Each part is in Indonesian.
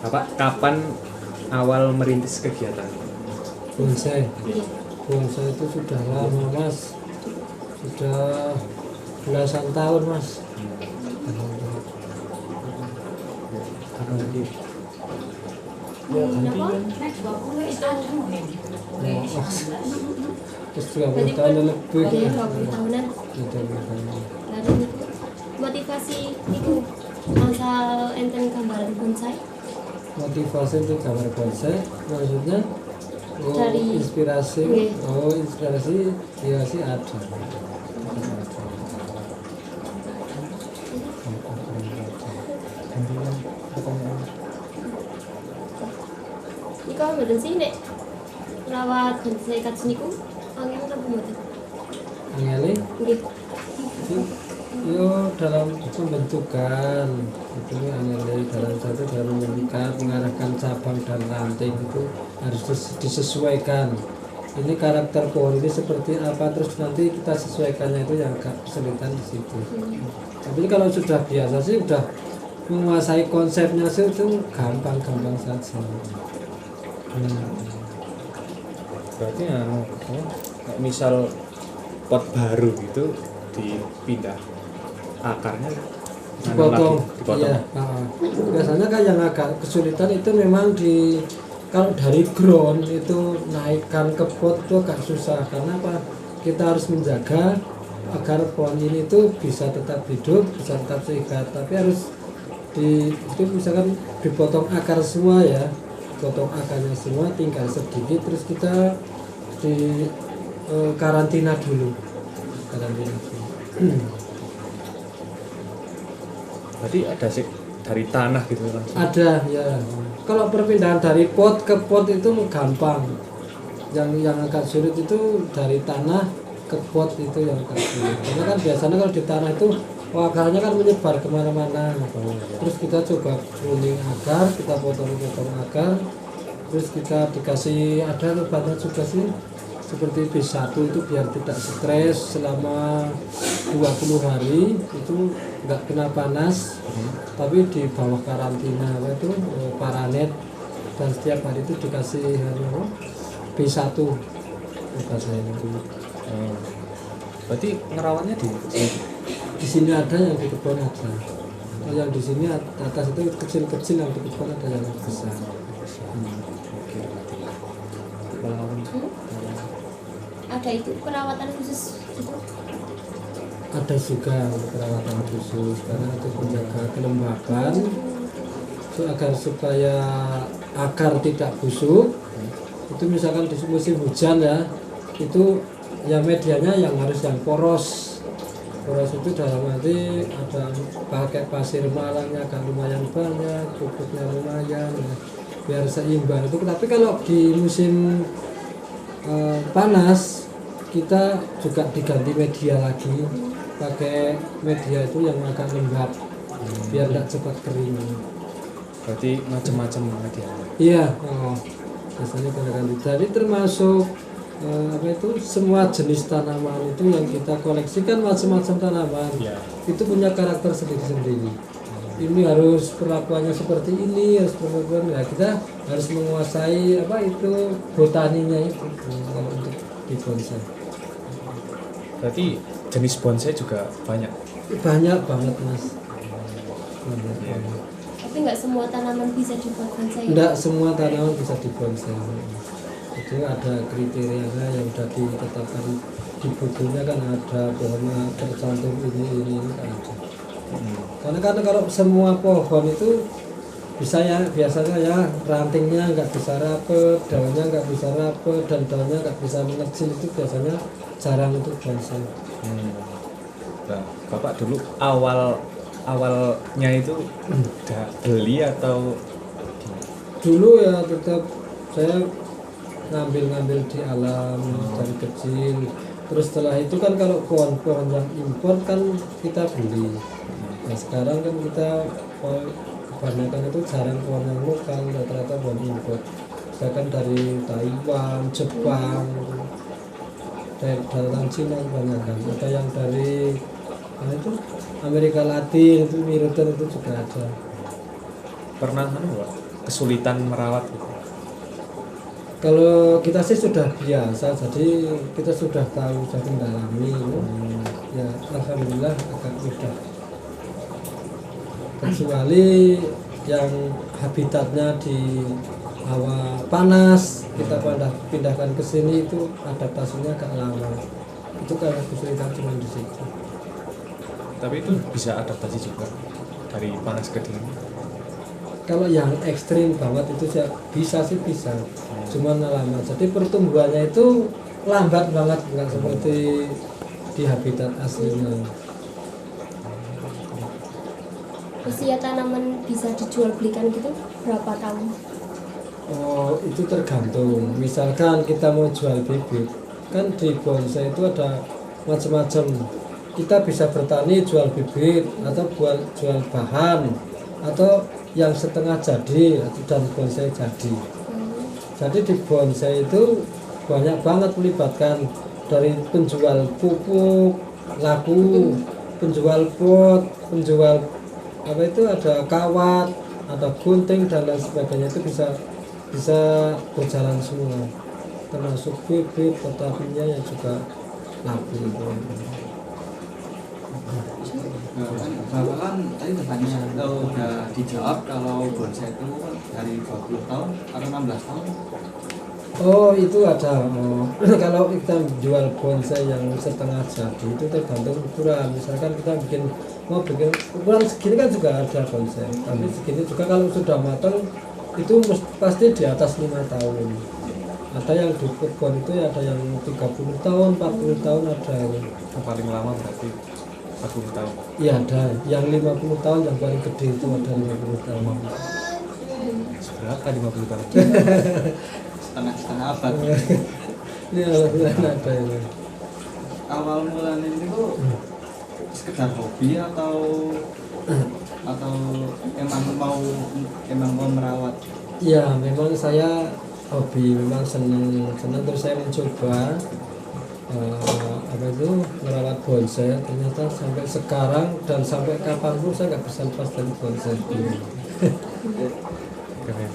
Bapak kapan awal merintis kegiatan? Bonsai. Bonsai itu sudah lama Mas. Sudah belasan tahun Mas. Terus 20 tahun lebih. 20 tahunan. Lalu motivasi itu asal enten gambaran bonsai Motivasi untuk gambar bonsai maksudnya Dari- inspirasi. Iya. Inspirasi ya sih ada. ini kalau mboten sih nek rawat bonsai kados niku angin napa mboten Angeli nggih yo dalam pembentukan itu Angeli dalam satu dalam mengikat mengarahkan cabang dan ranting itu harus disesuaikan. Ini karakter pohon ini seperti apa, terus nanti kita sesuaikannya itu yang agak kesulitan di situ. Tapi kalau sudah biasa sih udah menguasai konsepnya sih itu gampang-gampang saja. Berarti kayak misal pot baru gitu dipindah akarnya Dipotong. dipotong. Iya, biasanya kan yang agak kesulitan itu memang di kalau dari ground itu naikkan ke pot itu agak susah karena apa? Kita harus menjaga agar pohon ini tuh bisa tetap hidup, bisa tetap sehat. Tapi harus itu misalkan dipotong akar semua ya, potong akarnya semua, tinggal sedikit, terus kita di karantina dulu. Berarti ada sih dari tanah gitu langsung. Ada ya. Kalau perpindahan dari pot ke pot itu gampang. Yang agak sulit itu dari tanah ke pot itu yang agak sulit. Karena kan biasanya kalau di tanah itu akarnya kan menyebar kemana-mana. Terus kita coba pruning akar, kita potong-potong akar. Terus kita dikasih ada obatnya juga sih seperti B1 itu biar tidak stres selama 20 hari itu nggak kena panas, tapi di bawah karantina itu paranet, dan setiap hari itu dikasih B1 obat saya itu. Berarti ngerawatnya Di sini ada, yang di kebun ada. Kalau yang di sini atas itu kecil-kecil, yang di kebun ada yang besar. oke. ada itu perawatan khusus itu Ada juga untuk perawatan khusus karena itu menjaga kelembapan itu agar supaya akar tidak busuk. Itu misalkan di musim hujan ya, itu ya medianya yang harus yang poros. Poros itu dalam arti ada pakai pasir malangnya kan lumayan banyak, pupuknya lumayan ya, biar seimbang itu. Tapi kalau di musim panas kita juga diganti media lagi, pakai media itu yang agak lembab biar tidak cepat kering. Berarti macam-macam media. Iya, biasanya ganti. Jadi termasuk apa itu semua jenis tanaman itu yang kita koleksikan, macam-macam tanaman Ya. itu punya karakter sendiri-sendiri. Ini harus perlakuannya seperti ini, harus perlakuan ya, kita harus menguasai apa itu botaninya itu kalau untuk di bonsai. Berarti jenis bonsai juga banyak. Banyak banget mas. Banyak. Iya. tapi nggak semua tanaman bisa dibuat bonsai Tidak semua tanaman bisa dibonsai. Itu ada kriterianya yang sudah ditetapkan di bukunya, kan ada pohonnya tercantum ini kan ada. Karena kalau semua pohon itu bisa ya, biasanya ya rantingnya nggak bisa rapet, daunnya nggak bisa rapet, dan daunnya nggak bisa mengecil, itu biasanya jarang untuk bonsai. Nah, Bapak dulu awalnya itu udah beli atau Dulu ya tetap saya ngambil di alam dari kecil. Terus setelah itu kan kalau pohon-pohon yang impor kan kita beli. Nah sekarang kan kita kebanyakan itu jarang pohon yang lokal, rata-rata pohon impor. Misalkan dari Taiwan, Jepang, dari Cina kebanyakan. Ada yang dari itu Amerika Latin, itu Mirutan itu juga ada. pernah Pak? kesulitan merawat gitu? Kalau kita sih sudah biasa, jadi kita sudah tahu, sudah mendalami, ya alhamdulillah agak mudah. Kecuali yang habitatnya di hawa panas, kita pindahkan ke sini itu adaptasinya agak lama. Itu karena kesulitan cuma di situ. Tapi itu bisa adaptasi juga dari panas ke dingin. Kalau yang ekstrim banget itu bisa, cuman lama. Jadi pertumbuhannya itu lambat banget, nggak seperti di habitat aslinya. Usia tanaman bisa dijual belikan gitu berapa tahun? Oh, itu tergantung. Misalkan kita mau jual bibit, kan di bonsai itu ada macam-macam. Kita bisa bertani jual bibit atau jual bahan atau yang setengah jadi dan bonsai jadi. Jadi di bonsai itu banyak banget melibatkan dari penjual pupuk, laku, penjual pot, penjual apa itu ada kawat, ada gunting dan lain sebagainya, itu bisa berjalan semua. Termasuk bibit, tetapinya yang juga laku. Bapak kan tadi bertanya, udah dijawab kalau bonsai itu kan dari 20 tahun atau 16 tahun. Oh, itu ada. Kalau kita jual bonsai yang setengah jadi itu tergantung ukuran. Misalkan kita mau bikin ukuran segini kan juga ada bonsai, tapi segini juga kalau sudah matang itu pasti di atas 5 tahun. Ada yang di kebun itu ada yang 30 tahun, 40 tahun ada yang Paling lama berarti 40 tahun. iya ada yang 50 tahun, yang paling gede itu ada 50 tahun. Seberapa 50 tahun? Setengah abad. Ini alhamdulillah ada yang Awal mulanya ini kok sekedar hobi atau emang mau merawat? ya memang saya hobi, memang senang terus saya mencoba apa itu merawat bonsai. Ternyata sampai sekarang dan sampai kapanpun saya nggak bisa lepas dari bonsai. Keren.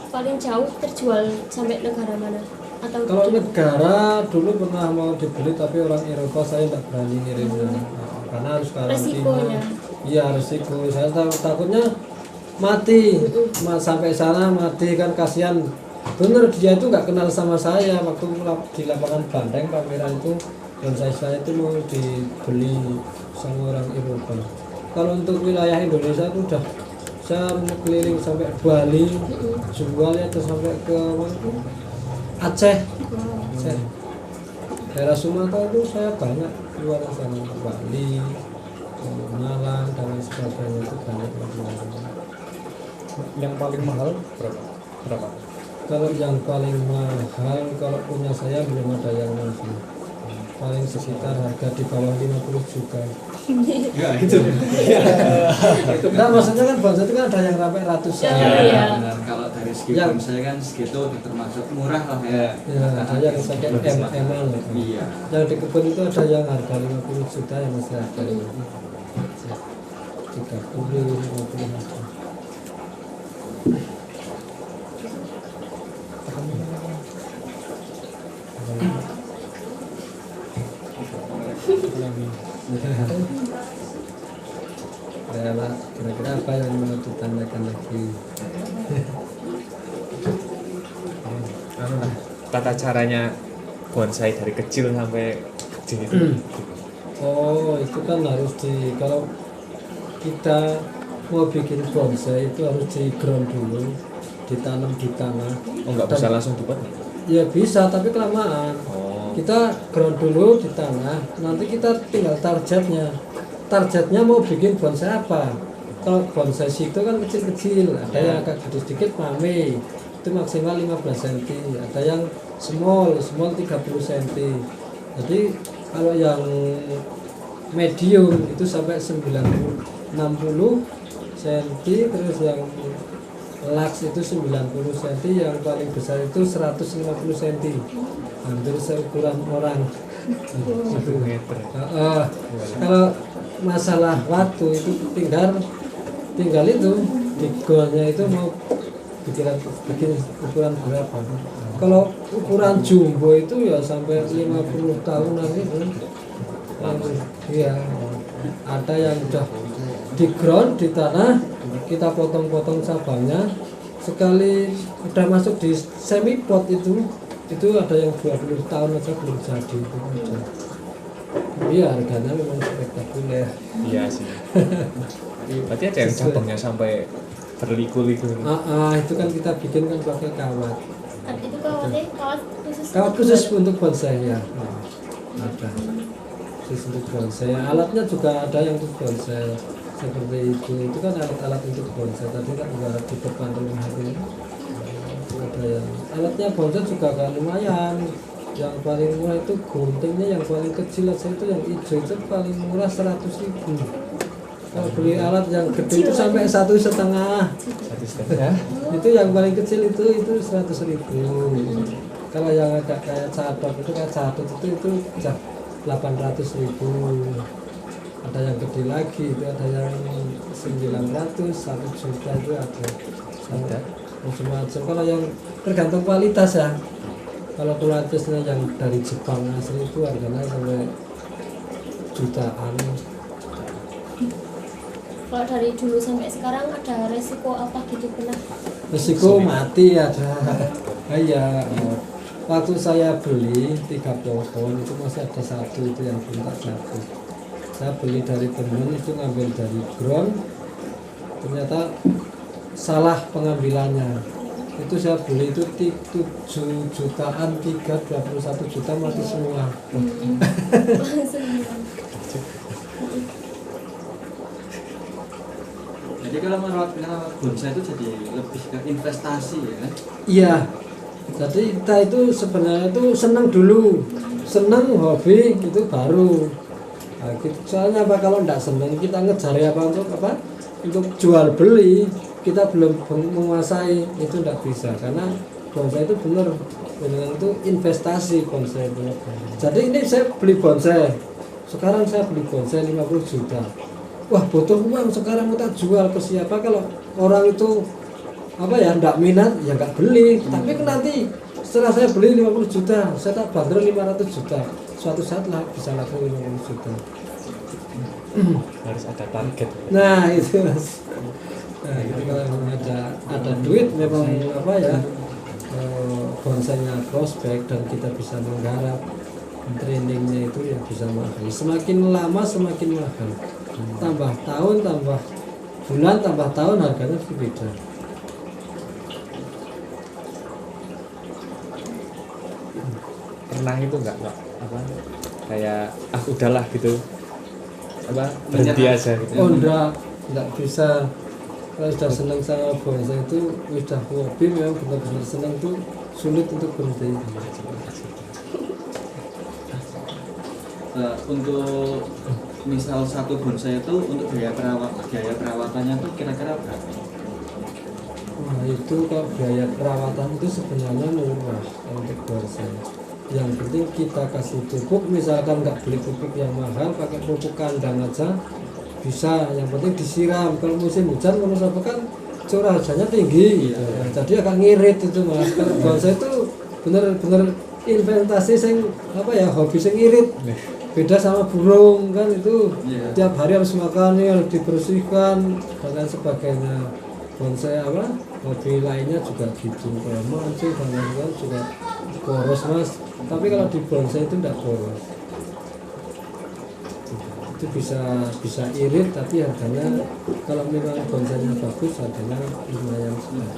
Paling jauh terjual sampai negara mana? Atau Kalau negara dulu pernah mau dibeli tapi orang Eropa saya tidak berani ngirimnya karena harus resikonya? karantina. Iya, risiko. Saya takutnya mati, sampai sana mati kan kasihan. Bener, dia itu nggak kenal sama saya waktu di lapangan Banteng pameran itu, dan saya itu mau dibeli sama orang Eropa. Kalau untuk wilayah Indonesia itu udah saya keliling sampai Bali, jualnya terus sampai ke mana itu? Aceh. Daerah Sumatera itu saya banyak luar sana, Bali, Malang dan lain sebagainya, itu banyak. Yang paling mahal berapa? Kalau yang paling mahal, kalau punya saya belum ada yang mahal. Paling sekitar harga di bawah 50 juta. Ya itu. Nah, maksudnya kan bonsai itu kan ada yang sampai ratusan. Iya. Benar. Kalau dari segi Yang- bonsai kan segitu udah termasuk murah lah ya. Ya, ada yang sampai M-an. Iya. Yang di kebun itu ada yang harga 50 juta yang masih ada. 30, 50 juta. Ya, Pak, kira-kira apa yang mau ditanyakan lagi? Tata caranya bonsai dari kecil sampai gede itu. Oh, itu kan harus kalau kita mau bikin bonsai itu harus di ground dulu, ditanam di tanah. Oh, nggak bisa langsung dibuat? Ya bisa, tapi kelamaan. Oh, Kita ground dulu di tanah, nanti kita tinggal targetnya. Targetnya mau bikin bonsai apa? Kalau bonsai situ kan kecil-kecil, ada yang agak gede sedikit mame, itu maksimal 15 cm, ada yang small 30 cm. Jadi kalau yang medium itu sampai 60 cm, terus yang laks itu 90 cm, yang paling besar itu 150 cm, hampir seukuran orang. Satu meter. Kalau masalah waktu itu tinggal itu di goalnya itu mau bikin ukuran berapa. Kalau ukuran jumbo itu ya sampai 50 tahunan itu. Iya, ada yang udah di ground di tanah, kita potong-potong cabangnya, sekali udah masuk di semi pot itu ada yang 20 tahun aja belum jadi itu aja. Iya, harganya memang spektakuler. Iya sih. Berarti ada yang cabangnya sampai berliku-liku. Itu kan kita bikin kan pakai kawat. Itu kawatnya Kawat khusus untuk bonsai ya. Ada khusus untuk bonsai. Alatnya juga ada yang untuk bonsai seperti itu kan alat untuk bonsai. Tadi kan juga di depan rumah itu ada yang alatnya bonsai juga kan lumayan. Yang paling murah itu guntingnya yang paling kecil aja itu yang hijau itu paling murah 100.000. Kalau beli alat yang gede itu sampai 1,5. Itu yang paling kecil itu 100.000. Kalau yang agak kayak cadok itu bisa 800.000. Ada yang gede lagi itu ada yang 900, 1 juta itu ada macam-macam. Kalau yang tergantung kualitas ya. Kalau kualitasnya yang dari Jepang asli itu harganya sampai jutaan. Kalau dari dulu sampai sekarang ada resiko apa gitu pernah? Risiko mati ada. Iya. Waktu saya beli 3 pohon itu masih ada satu itu yang belum tak jatuh. Saya beli dari temen itu ngambil dari ground, ternyata salah pengambilannya. Itu saya beli itu 7 jutaan, 21 juta mati semua. Jadi kalau merawat bonsai itu jadi lebih ke investasi ya kan? Iya. Jadi kita itu sebenarnya itu senang dulu, senang hobi itu baru. Nah, gitu. Soalnya apa kalau tidak senang kita ngejar untuk jual beli kita belum menguasai itu tidak bisa karena bonsai itu benar itu investasi bonsai itu. Jadi ini saya beli bonsai, sekarang saya beli bonsai 50 juta. Wah butuh uang sekarang kita jual ke siapa? Kalau orang itu tidak minat ya nggak beli. Tapi nanti setelah saya beli 50 juta, saya tak bandrol 500 juta. Suatu saat lah bisa laku 50 juta. Harus ada target. Nah itu mas. Nah, itu kalau memang ada duit memang bonsainya prospek dan kita bisa menggarap trainingnya itu yang bisa mahal. Semakin lama semakin mahal. Tambah tahun, tambah bulan, tambah tahun harganya berbeda. Pernah itu enggak kayak udahlah gitu berhenti aja gitu. Oh enggak bisa. Kalau sudah senang sama bonsai itu sudah hobi memang benar-benar senang itu sulit untuk berhenti. Untuk misal satu bonsai itu untuk biaya perawatannya itu kira-kira berapa? Wah itu kalau biaya perawatan itu sebenarnya murah untuk bonsai. Yang penting kita kasih pupuk, misalkan nggak beli pupuk yang mahal, pakai pupuk kandang aja bisa. Yang penting disiram. Kalau musim hujan menurut apa kan curah hujannya tinggi, gitu. Nah, jadi akan ngirit itu mas. Kalau bonsai itu bener-bener investasi hobi sing ngirit. Beda sama burung kan itu tiap hari harus makan, harus dibersihkan dan lain sebagainya. Bonsai hobi lainnya juga gitu, kalau mancing dan lain-lain juga boros mas. Tapi kalau di bonsai itu tidak boros, itu bisa irit tapi harganya kalau memang bonsainya bagus harganya lumayan sekali.